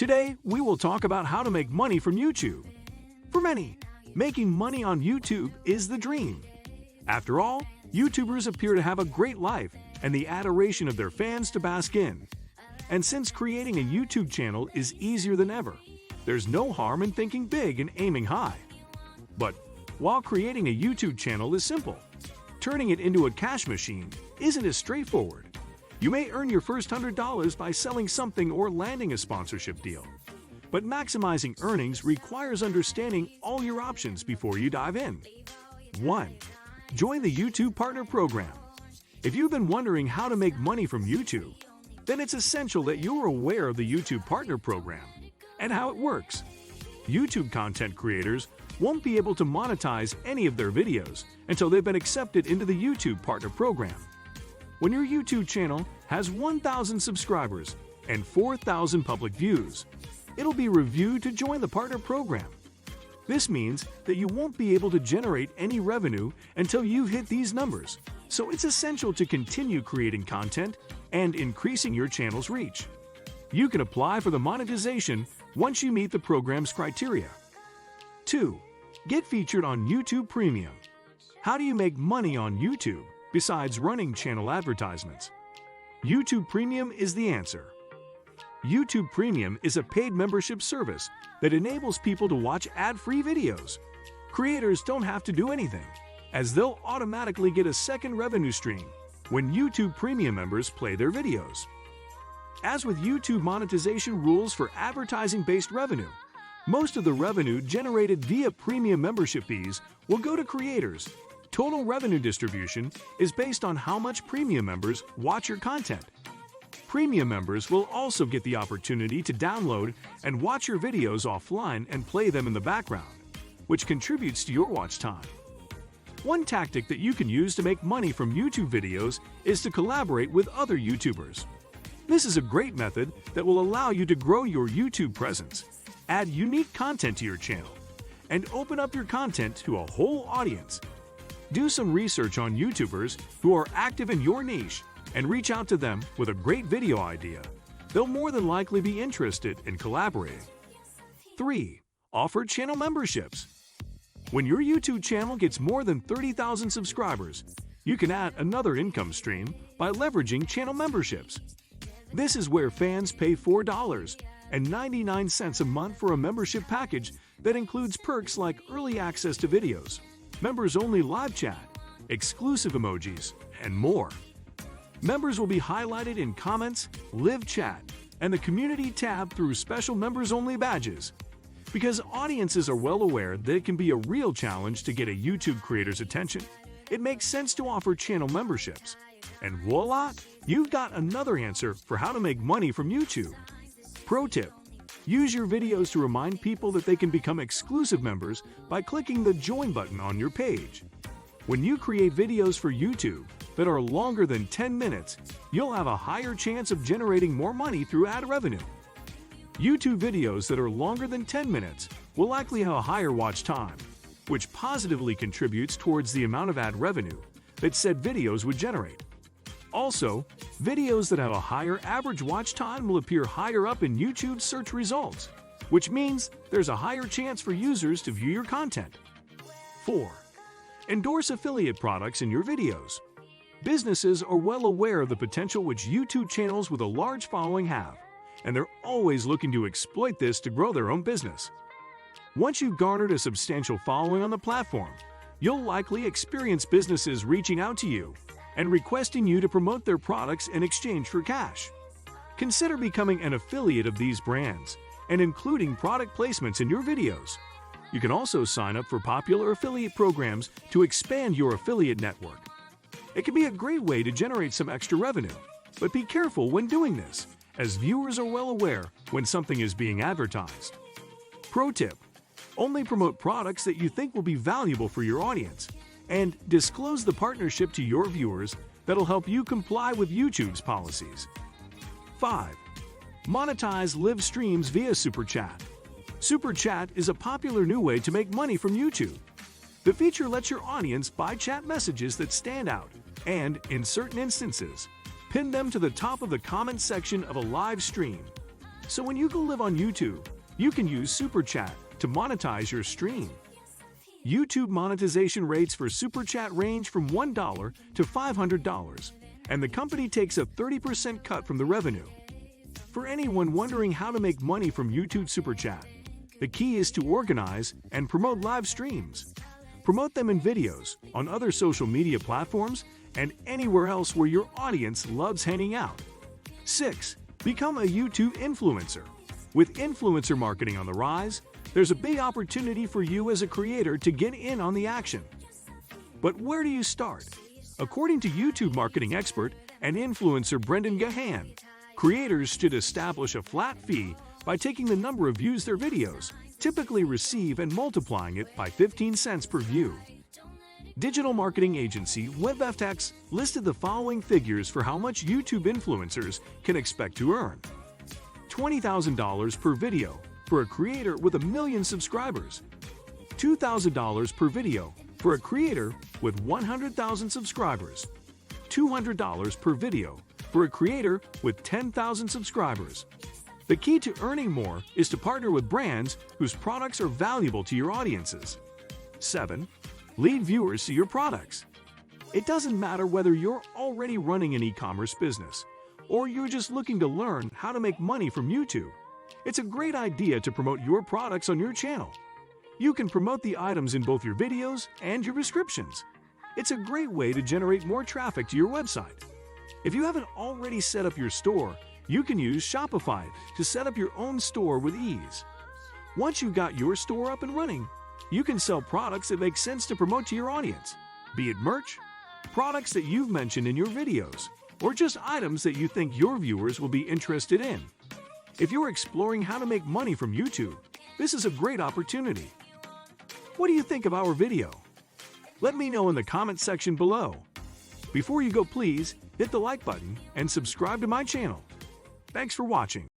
Today, we will talk about how to make money from YouTube. For many, making money on YouTube is the dream. After all, YouTubers appear to have a great life and the adoration of their fans to bask in. And since creating a YouTube channel is easier than ever, there's no harm in thinking big and aiming high. But while creating a YouTube channel is simple, turning it into a cash machine isn't as straightforward. You may earn your first $100 by selling something or landing a sponsorship deal. But maximizing earnings requires understanding all your options before you dive in. 1. Join the YouTube Partner Program. If you've been wondering how to make money from YouTube, then it's essential that you're aware of the YouTube Partner Program and how it works. YouTube content creators won't be able to monetize any of their videos until they've been accepted into the YouTube Partner Program. When your YouTube channel has 1,000 subscribers and 4,000 public views, it'll be reviewed to join the Partner Program. This means that you won't be able to generate any revenue until you've hit these numbers, so it's essential to continue creating content and increasing your channel's reach. You can apply for the monetization once you meet the program's criteria. 2. Get featured on YouTube Premium. How do you make money on YouTube besides running channel advertisements? YouTube Premium is the answer. YouTube Premium is a paid membership service that enables people to watch ad-free videos. Creators don't have to do anything, as they'll automatically get a second revenue stream when YouTube Premium members play their videos. As with YouTube monetization rules for advertising-based revenue, most of the revenue generated via premium membership fees will go to creators. Total revenue distribution is based on how much premium members watch your content. Premium members will also get the opportunity to download and watch your videos offline and play them in the background, which contributes to your watch time. One tactic that you can use to make money from YouTube videos is to collaborate with other YouTubers. This is a great method that will allow you to grow your YouTube presence, add unique content to your channel, and open up your content to a whole audience. Do some research on YouTubers who are active in your niche and reach out to them with a great video idea. They'll more than likely be interested in collaborating. 3. Offer channel memberships. When your YouTube channel gets more than 30,000 subscribers, you can add another income stream by leveraging channel memberships. This is where fans pay $4.99 a month for a membership package that includes perks like early access to videos, members-only live chat, exclusive emojis, and more. Members will be highlighted in comments, live chat, and the community tab through special members-only badges. Because audiences are well aware that it can be a real challenge to get a YouTube creator's attention, it makes sense to offer channel memberships. And voila, you've got another answer for how to make money from YouTube. Pro tip: use your videos to remind people that they can become exclusive members by clicking the Join button on your page. When you create videos for YouTube that are longer than 10 minutes, you'll have a higher chance of generating more money through ad revenue. YouTube videos that are longer than 10 minutes will likely have a higher watch time, which positively contributes towards the amount of ad revenue that said videos would generate. Also, videos that have a higher average watch time will appear higher up in YouTube's search results, which means there's a higher chance for users to view your content. 4. Endorse affiliate products in your videos. Businesses are well aware of the potential which YouTube channels with a large following have, and they're always looking to exploit this to grow their own business. Once you've garnered a substantial following on the platform, you'll likely experience businesses reaching out to you and requesting you to promote their products in exchange for cash. Consider becoming an affiliate of these brands and including product placements in your videos. You can also sign up for popular affiliate programs to expand your affiliate network. It can be a great way to generate some extra revenue, but be careful when doing this, as viewers are well aware when something is being advertised. Pro tip: only promote products that you think will be valuable for your audience, and disclose the partnership to your viewers that'll help you comply with YouTube's policies. 5. Monetize live streams via Super Chat. Super Chat is a popular new way to make money from YouTube. The feature lets your audience buy chat messages that stand out and, in certain instances, pin them to the top of the comment section of a live stream. So when you go live on YouTube, you can use Super Chat to monetize your stream. YouTube monetization rates for Super Chat range from $1 to $500, and the company takes a 30% cut from the revenue. For anyone wondering how to make money from YouTube Super Chat, the key is to organize and promote live streams. Promote them in videos, on other social media platforms, and anywhere else where your audience loves hanging out. 6. Become a YouTube influencer. With influencer marketing on the rise, there's a big opportunity for you as a creator to get in on the action. But where do you start? According to YouTube marketing expert and influencer Brendan Gahan, creators should establish a flat fee by taking the number of views their videos typically receive and multiplying it by 15 cents per view. Digital marketing agency WebFX listed the following figures for how much YouTube influencers can expect to earn. $20,000 per video for a creator with 1 million subscribers. $2,000 per video for a creator with 100,000 subscribers. $200 per video for a creator with 10,000 subscribers. The key to earning more is to partner with brands whose products are valuable to your audiences. 7. Lead viewers to your products. It doesn't matter whether you're already running an e-commerce business or you're just looking to learn how to make money from YouTube. It's a great idea to promote your products on your channel. You can promote the items in both your videos and your descriptions. It's a great way to generate more traffic to your website. If you haven't already set up your store, you can use Shopify to set up your own store with ease. Once you've got your store up and running, you can sell products that make sense to promote to your audience, be it merch, products that you've mentioned in your videos, or just items that you think your viewers will be interested in. If you're exploring how to make money from YouTube, this is a great opportunity. What do you think of our video? Let me know in the comment section below. Before you go, please hit the like button and subscribe to my channel. Thanks for watching.